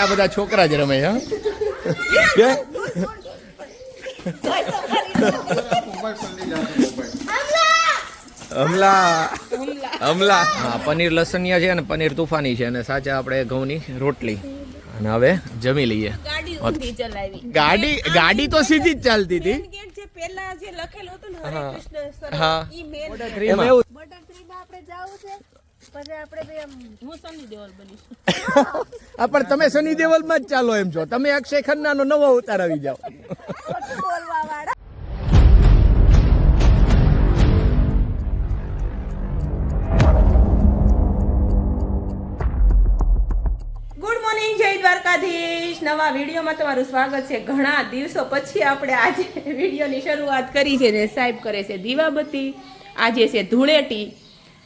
આ બધા છોકરા જ રમે. હા હમલા. હા, પનીર લસણિયા છે અને પનીર તુફાની છે અને સાચા આપણે ઘઉંની રોટલી. અને હવે જમી લઈએ. ગાડી તો સીધી જ ચાલતી હતી. પણ તમે સની દેવલ માં જ ચાલો એમ છો. તમે અક્ષય ખન્ના નો નવો અવતાર આવી જાઓ. દ્વારકાધીશ નવા વિડીયોમાં તમારું સ્વાગત છે. ઘણા દિવસો પછી આપણે આજે વિડીયોની શરૂઆત કરી છે ને સાહેબ કરે છે દીવાબત્તી. આજે છે ધૂળેટી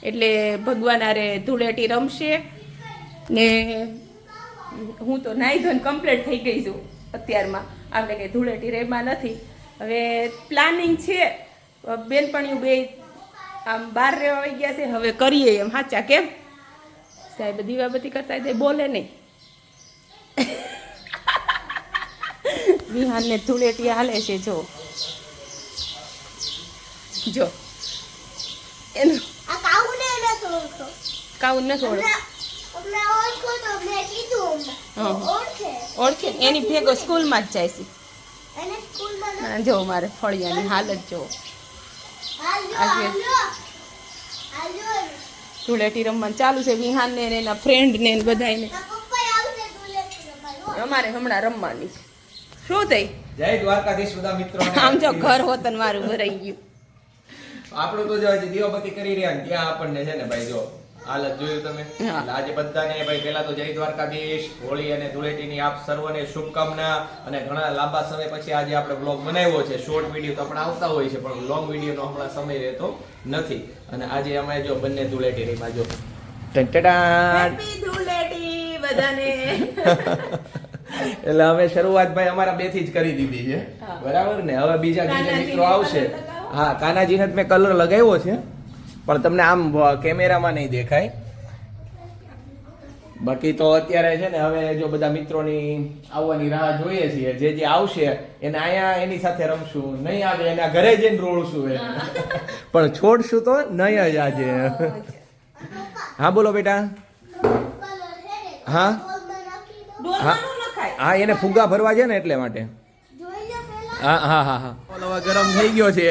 એટલે ભગવાન આરે ધૂળેટી રમશે ને હું તો નાઈ ધોઈને કમ્પ્લીટ થઈ ગઈ છું અત્યારમાં. આપણે કંઈ ધૂળેટી રેમાં નથી. હવે પ્લાનિંગ છે બેનપણીઓ બે આમ બહાર રહેવા આવી ગયા છે. હવે કરીએ એમ સાચા કેમ સાહેબ દીવાબત્તી કરતા તે બોલે નહીં. વિહાન ને ધૂળેટી હાલે છે. જો એનું કાઉન નથી ઓળખે એની ભેગો સ્કૂલમાં જ જાય છે. જો મારે ફળિયાની હાલત જો ધૂળેટી રમવાનું ચાલુ છે. વિહાન ને એના ફ્રેન્ડ ને બધાને અમારે હમણાં રમવાની છે. શું થઈ જય દ્વારકાધીશ બધા મિત્રો. આમ જો ઘર હોતન મારું ભરાઈ ગયું. આપણું તો જો દીવાબત્તી કરી રહ્યા ને ત્યાં આપણને છે ને ભાઈ જો હાલત જોયું તમે. આજે બધાને ભાઈ પહેલા તો જય દ્વારકાધીશ. હોળી અને ધૂળેટીની આપ સર્વને શુભકામના. અને ઘણા લાંબા સમય પછી આજે આપણે બ્લોગ બનાવ્યો છે. શોર્ટ વિડીયો તો આપણે આવતા હોય છે પણ લોંગ વિડીયોનો હમણાં સમય રહેતો નથી. અને આજે અમે જો બંને ધૂળેટી રીમાં જો હેપી ધૂળેટી બધાને. એટલે હવે શરૂઆત ભાઈ અમારા બે થી જ કરી દીધી છે બરાબર ને. હવે બીજા જે મિત્રો આવશે. હા, કાનાજીને મેં કલર લગાવ્યો છે પણ તમને આમ કેમેરામાં નહીં દેખાય. બાકી તો અત્યારે છે ને હવે જો બધા મિત્રોની આવવાની રાહ જોઈએ છીએ. જે જે આવશે એને અહીંયા એની સાથે રમશું. નહીં આવે એના ઘરે જઈને રોળશું એને. પણ છોડશું તો નહીં જ આજે. હા બોલો બેટા. હા હા, એને ફુગ્ગા ભરવા છે ને એટલે માટે. હા હા હા હા, હવે ગરમ થઈ ગયો છે.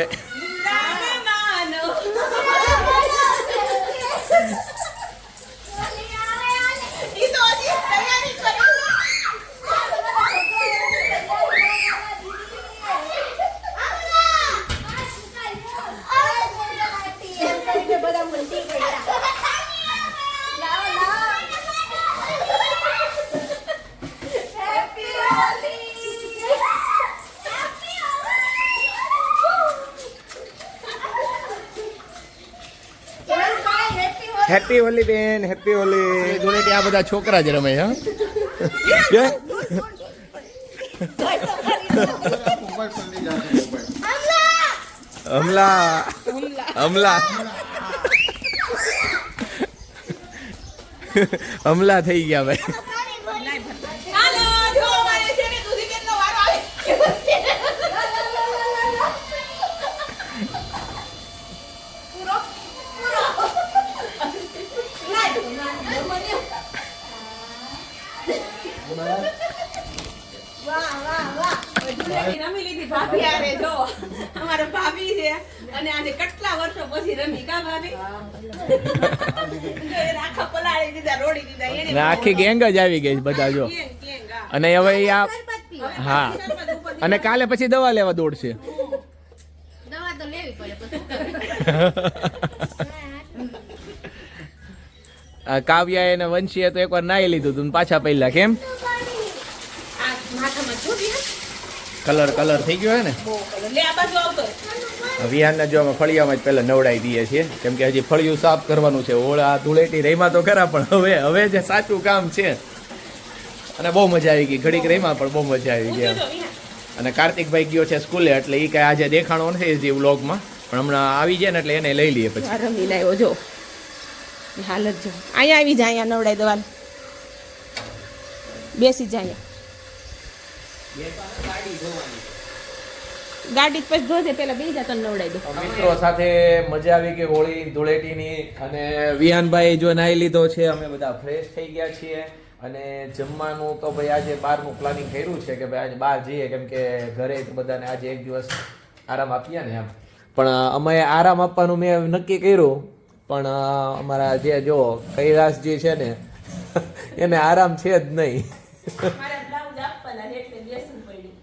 હેપી હોલી બેન, હેપી હોલી. ધૂળેટી આ બધા છોકરા જ રમે. હા હમલા હમલા હમલા થઈ ગયા ભાઈ. રમી લીધી ભાભી આરે જો અમારા ભાભી છે અને આજે કેટલા વર્ષો પછી રમી કા ભાભી. આખા પલાળી દીધા રોડી દીધા એને આખી ગેંગ જ આવી ગઈ બધા જો. અને હવે આ હા અને કાલે પછી દવા લેવા દોડશે. દવા તો લેવી પડે. કાવ્યા એને વંશીએ તો એકવાર નાઈ લીધું તું પાછા પહેલા કેમ કલર કલર થઈ ગયો હે ને. વિહાનને જો અમે ફળિયામાં જ પહેલા નવડાવી દઈએ છીએ કેમ કે હજી ફળિયું સાફ કરવાનું છે. ઓળા ધૂળેટી રહીમાં તો ખરા પણ હવે જે સાચું કામ છે. અને બહુ મજા આવી ગઈ. ઘડીક રહીમાં પણ બહુ મજા આવી ગઈ. અને કાર્તિકભાઈ ગયો છે સ્કૂલે એટલે એ કાંઈ આજે દેખાણો નથી જે વ્લોગમાં પણ હમણાં આવી જાય ને એટલે એને લઈ લઈએ પછી. રમી લાવ્યો જો હાલત જો અહીંયા આવી જાય અહીંયા નવડાઈ દવા બેસી જાય ગાડી જ પછી ધોજે પેલા બે જા તને નવડાવી દો. મિત્રો સાથે મજા આવી ગઈ હોળી ધૂળેટીની. અને વિહાનભાઈ જો નાઈ લીધો છે, અમે બધા ફ્રેશ થઈ ગયા છીએ. અને જમવાનું તો ભાઈ આજે બહારનું પ્લાનિંગ કર્યું છે કે ભાઈ આજે બહાર જઈએ, કેમ કે ઘરે તો બધાને આજે એક દિવસ આરામ આપીએ ને એમ. પણ અમે આરામ આપવાનું મેં નક્કી કર્યું, પણ અમારા જે જો કૈલાસજી છે ને એને આરામ છે જ નહીં. મારા બ્લાઉઝ આપવાના છે એટલે બેસવું પડ્યું.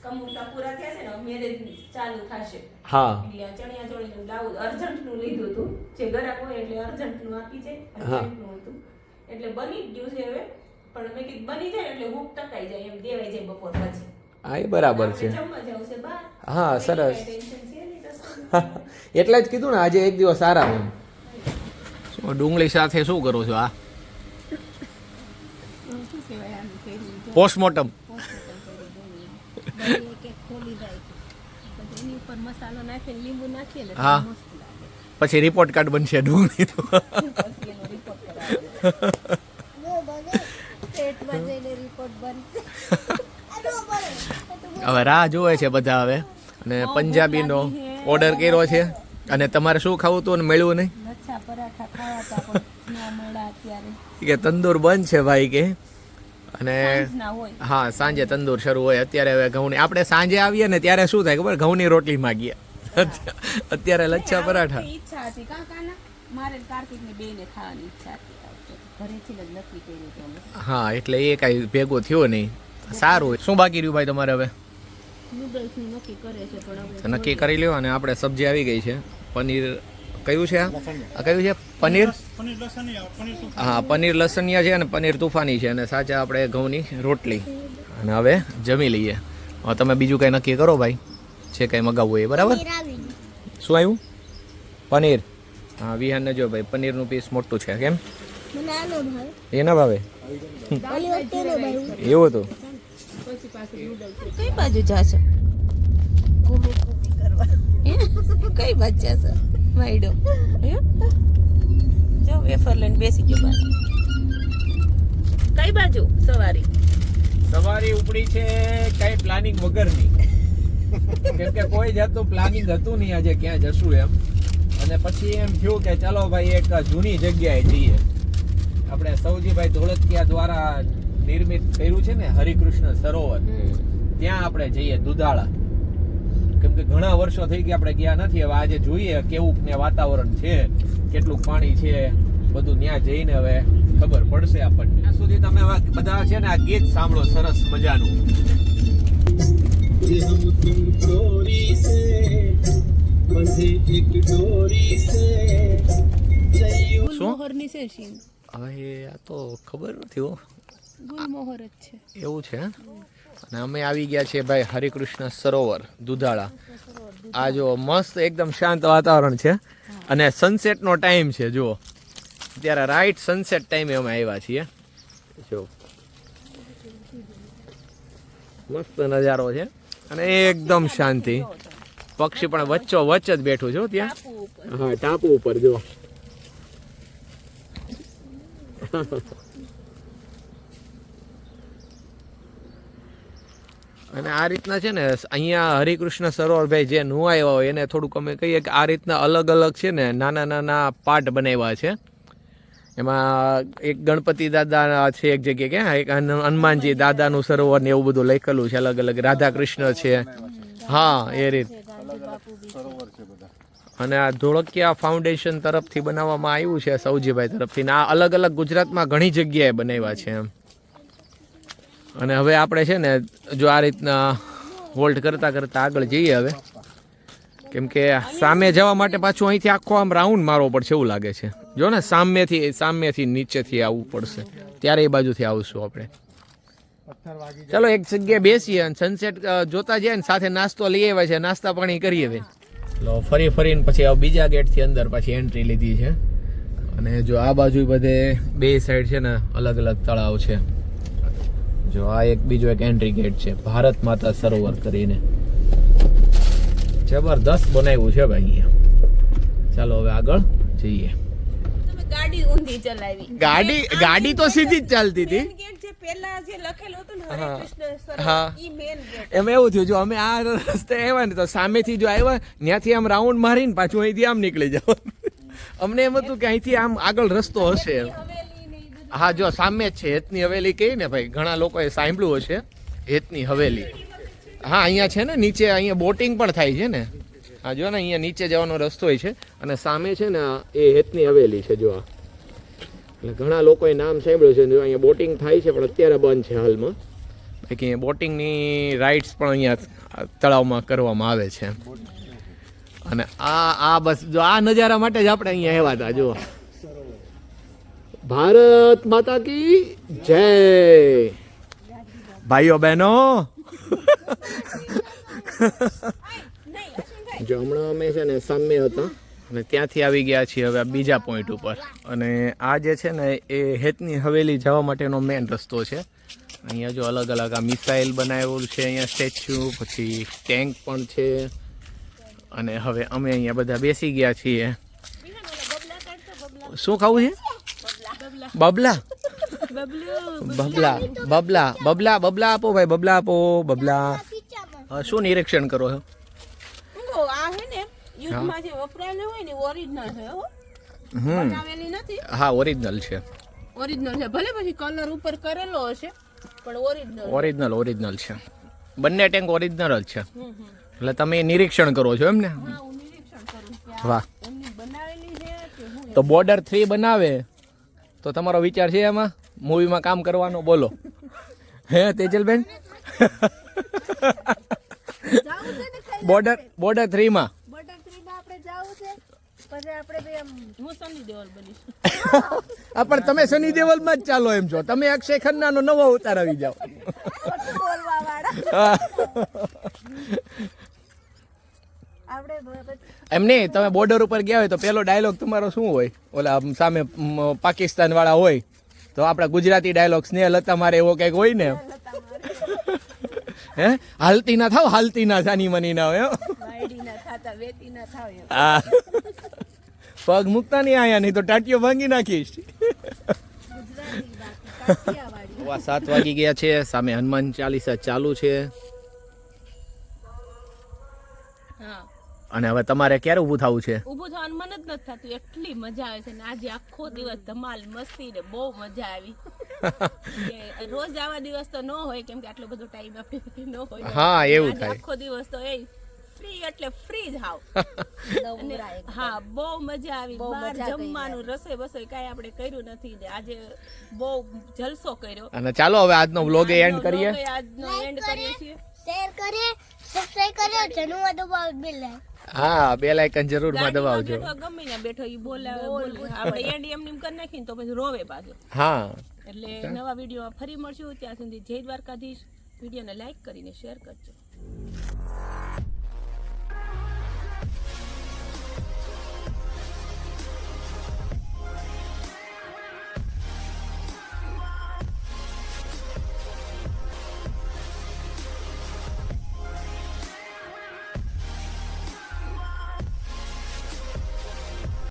કમુરતા પૂરા થયા છે ને મેરેજ ચાલુ થશે હા એટલે ચણિયા ચોળીનું બ્લાઉઝ અર્જન્ટનું લીધું હતું. જે ગ્રાહક હોય એટલે અર્જન્ટનું આપી જાય, અર્જન્ટનું હતું એટલે બની જ ગયું છે હવે. પણ મેં કીધું બની જાય એટલે હુક ટકાઈ જાય એમ દેવાઈ જાય બપોર પછી. હા એ બરાબર છે. જમવા જવું છે બહાર. હા સરસ. ટેન્શન છે નહીં તો શું. એટલે જ કીધું ને આજે એક દિવસ આરામ એમ. શું ડુંગળી સાથે શું કરું છું આ શું કહેવાય આનું ફેરવી જો પોસ્ટમોર્ટમ? બધી એક એક ખોલી જાય પછી એની ઉપર મસાલો નાખીને લીંબુ નાખીએ ને તો હા. મસ્ત લાગે. પછી રિપોર્ટ કાર્ડ બનશે ડુંગળીનું. પછી એનો રિપોર્ટ કરાવે પેટમાં જઈને રિપોર્ટ બનશે. હવે રાહ જોવે છે બધા હવે. અને પંજાબીનો ઓર્ડર કર્યો છે. અને તમારે શું ખાવું હતું અને મળ્યું નહીં? લચ્છા પરાઠા ખાવા હતા પણ ના મળ્યા અત્યારે. કે તંદૂર બંધ છે ભાઈ કે. અને ના હોય હા સાંજે તંદૂર શરૂ હોય. અત્યારે હવે ઘઉંની આપણે સાંજે આવીએ ને ત્યારે શું થાય ખબર? ઘઉંની રોટલી માગીએ. અત્યારે લચ્છા પરાઠા. ઈચ્છા હતી કાકાના મારે કાર્તિકની બેને ખાવાની ઈચ્છા હતી. ઘરેથી જ નક્કી કર્યું હતું અમે. હા એટલે એ કાંઈ ભેગું થયું નહીં. સારું. શું બાકી રહ્યું ભાઈ તમારે હવે? નૂડલ્સનું નક્કી કરે છે પણ હવે તો નક્કી કરી લ્યો. અને આપણે સબ્જી આવી ગઈ છે. પનીર કયું છે આ કયું છે? પનીર હા પનીર લસણિયા છે અને પનીર તુફાની છે. અને સાચા આપણે ઘઉંની રોટલી. અને હવે જમી લઈએ. હવે તમે બીજું કંઈ નક્કી કરો ભાઈ, છે કંઈ મગાવવું એ. બરાબર. શું આવ્યું? પનીર. હા વિહાનને જો ભાઈ પનીરનું પીસ મોટું છે. કેમ મને આનો ભાઈ એ ના ભાવે? ઓલી વખતે નો ભાઈ એવું હતું. પછી પાછું નૂડલ્સ કઈ બાજુ જાશો? કુબી કરવા કઈ બાજુ જાશો માઈડો? જો વેફર લઈને બેસી ગયો બહાર. કઈ બાજુ સવારી? સવારી ઉપડી છે કઈ પ્લાનિંગ વગરની. કેમ કે કોઈ જાતનું પ્લાનિંગ હતું નહીં આજે ક્યાં જશું એમ. અને પછી એમ થયું કે ચાલો ભાઈ એક જૂની જગ્યાએ જઈએ. આપણે સૌજીભાઈ ધોળકિયા દ્વારા નિર્મિત કર્યું છે ને હરિકૃષ્ણ સરોવર, ત્યાં આપણે જઈએ દુધાળા. કેમ કે ઘણા વર્ષો થઈ ગયા આપણે ગયા નથી. હવે આજે જોઈએ કેવું ને વાતાવરણ છે, કેટલું પાણી છે, બધું ત્યાં જઈને હવે ખબર પડશે આપણને. ત્યાં સુધી તમે બધા છે ને આ ગીત સાંભળો સરસ મજાનું. ગુલમોહરની છે સીન હવે આ તો ખબર નથી હો. ગુલમોહર જ છે એવું છે. અને અમે આવી ગયા છીએ ભાઈ હરિકૃષ્ણ સરોવર દુધાળા. આ જો મસ્ત એકદમ શાંત વાતાવરણ છે. અને સનસેટનો ટાઈમ છે. જુઓ અત્યારે રાઈટ સનસેટ ટાઈમે અમે આવ્યા છીએ. જો મસ્ત નજારો છે. અને એકદમ શાંતિ. પક્ષી પણ વચ્ચો વચ્ચ જ બેઠું છું ત્યાં. હા ટાપુ ઉપર જો. અને આ રીતના છે ને અહીંયા હરિકૃષ્ણ સરોવર ભાઈ જે નુવાયા હોય એને થોડુંક અમે કહીએ કે આ રીતના અલગ અલગ છે ને નાના નાના પાર્ટ બનાવ્યા છે. એમાં એક ગણપતિ દાદા છે એક જગ્યાએ, ક્યાં એક હનુમાનજી દાદાનું સરોવર ને એવું બધું લખેલું છે. અલગ અલગ રાધા કૃષ્ણ છે. હા એ રીત. અને આ ધોળકિયા ફાઉન્ડેશન તરફથી બનાવવામાં આવ્યું છે સૌજીભાઈ તરફથી. ને આ અલગ અલગ ગુજરાતમાં ઘણી જગ્યાએ બનાવ્યા છે એમ. અને હવે આપણે છે ને જો આ રીતના હોલ્ડ કરતા કરતા આગળ જઈએ હવે. કેમ કે સામે જવા માટે પાછું અહીંથી આખો આમ રાઉન્ડ મારવો પડશે એવું લાગે છે. જો ને સામેથી નીચેથી આવવું પડશે, ત્યારે એ બાજુથી આવશું આપણે. ચાલો એક જગ્યાએ બેસીએ અને સનસેટ જોતા જઈએ ને સાથે નાસ્તો લઈ આવ્યા છે, નાસ્તા પાણી કરીએ હવે. ફરી ફરીને પછી બીજા ગેટથી અંદર પાછી એન્ટ્રી લીધી છે. અને જો આ બાજુ બધે બે સાઈડ છે ને અલગ અલગ તળાવ છે. જો આ એક બીજો એક એન્ટ્રી ગેટ છે ભારત માતા સરોવર કરીને. જબરદસ્ત બનાવ્યું છે ભાઈ અહીંયા. ચાલો હવે આગળ જઈએ. તમે ગાડી ઊંધી ચલાવી. ગાડી તો સીધી જ ચાલતી હતી. ગેટ જે પેલા જે લખેલું હતું ને હરે હા. કૃષ્ણ હા. સરોવર ઈ મેન ગેટ. એમાં એવું થયું જો અમે આ રસ્તે આવ્યા ને તો સામેથી જો આવ્યા ત્યાંથી આમ રાઉન્ડ મારીને પાછું અહીંથી આમ નીકળી જાવ અમને એમ હતું કે અહીંથી આમ આગળ રસ્તો હશે એમ. હવેલી ને ઈ બધું. હા જો સામે જ છે હેતની હવેલી કહી ને ભાઈ ઘણા લોકોએ સાંભળ્યું હશે હેતની હવેલી. હા અહીંયા છે ને નીચે અહીંયા બોટિંગ પણ થાય છે ને. હા જો ને અહીંયા નીચે જવાનો રસ્તો હોય છે અને સામે છે ને એ હેતની હવેલી છે જો આ. એટલે ઘણા લોકોએ નામ સાંભળ્યું છે જો અહીંયા બોટિંગ થાય છે પણ અત્યારે બંધ છે હાલમાં. બાકી બોટિંગની રાઇડ્સ પણ અહીંયા તળાવમાં કરવામાં આવે છે અને આ બસ જો આ નજારા માટે જ આપણે અહીંયા આવ્યા હતા જો. ભારત માતા કી જય. ભાઈઓ બહેનો જો હમણાં અમે છે ને સામે હતા અને ત્યાંથી આવી ગયા છીએ હવે આ બીજા પોઈન્ટ ઉપર અને આ જે છે ને એ હેતની હવેલી જવા માટેનો મેઇન રસ્તો છે. અહીંયા જો અલગ અલગ આ મિસાઇલ બનાવેલું છે અહીંયા સ્ટેચ્યુ પછી ટેન્ક પણ છે અને હવે અમે અહીંયા બધા બેસી ગયા છીએ. શું ખાવું છે? બબલા બબલા બબલા બબલા બબલા આપો ભાઈ બબલા આપો બબલા. શું નિરીક્ષણ કરો છો? તો આ હે ને યુદ્ધમાં જે વપરાયેલું હોય ને ઓરિજિનલ છે હો. હમ બનાવેલી નથી. હા ઓરિજિનલ છે ઓરિજિનલ છે ભલે પછી કલર ઉપર કરેલો હશે પણ ઓરિજિનલ. ઓરિજિનલ છે બંને ટેન્ક ઓરિજિનલ જ છે એટલે તમે નિરીક્ષણ કરો છો એમ ને. હા હું નિરીક્ષણ કરું કે આ વાહ. એમની બનાવેલી છે કે હું તો બોર્ડર 3 બનાવે તો તમારો વિચાર છે એમાં મૂવીમાં કામ કરવાનો બોલો હે તેજલબેન? બોર્ડર 3 માં બોર્ડર 3 માં આપણે જાવું છે પછી આપણે બે આમ હું સની દેવલ બનીશ. આ પણ તમે સની દેવલ માં જ ચાલો એમ છો તમે અક્ષય ખન્નાનો નવો અવતાર આવી જાઓ. ખોટું બોલવા વાળા આપણે પછી એમ નહીં તમે બોર્ડર ઉપર ગયા હોય તો પેલો ડાયલોગ તમારો શું હોય? ઓલા આમ સામે પાકિસ્તાન વાળા હોય તો આપણા ગુજરાતી ડાયલોગ સ્નેહ લતા મારે એવો કંઈક હોય ને હે હાલતી ના થાવ હાલતી ના સાની મની ના હોય વાયડી ના થાતા વેતી ના થાવ એમ. હા પગ મૂકતા નહીં આયા નહીં તો ટાટીઓ ભાંગી નાખીશ. ગુજરાતી બાકી કાઠિયાવાડી 7 વાગી ગયા છે સામે હનુમાન ચાલીસા ચાલુ છે હા અને હવે તમારે ક્યારે ઊભું થવું છે? ઊભું થવાનું મન જ નથી થતું એટલી મજા આવે છે ને આજે આખો દિવસ ધમાલ મસ્તી ને બહુ મજા આવી. કે રોજ આવા દિવસ તો ન હોય કેમ કે આટલો બધો ટાઈમ આપણે ન હોય. હા એવું આજે થાય. આખો દિવસ તો એ ફ્રી એટલે ફ્રી જ હાવ. અને હા બહુ મજા આવી. બહુ બહાર મજા કરી જમવાનું રસોઈ બસોઈ કાંઈ આપણે કર્યું નથી ને આજે બહુ જલસો કર્યો. અને ચાલો હવે આજનો વ્લોગ એન્ડ કરીએ. આજનો એન્ડ કરીએ છીએ. શેર કરે સબસ્ક્રાઇબ કરે જનુઆ દબાવ બેલ હા બેલ આઇકન જરૂર માં ગાડીમાં દબાવજો. બેઠો ગમે ત્યાં બેઠો ઈ બોલાવે બોલે આપણે એન્ડ એમ કરી નાખીને તો પછી રોવે પાછો. હા એટલે નવા વિડીયોમાં ફરી મળશું ત્યાં સુધી જય દ્વારકાધીશ. વિડીયોને લાઈક કરીને શેર કરજો.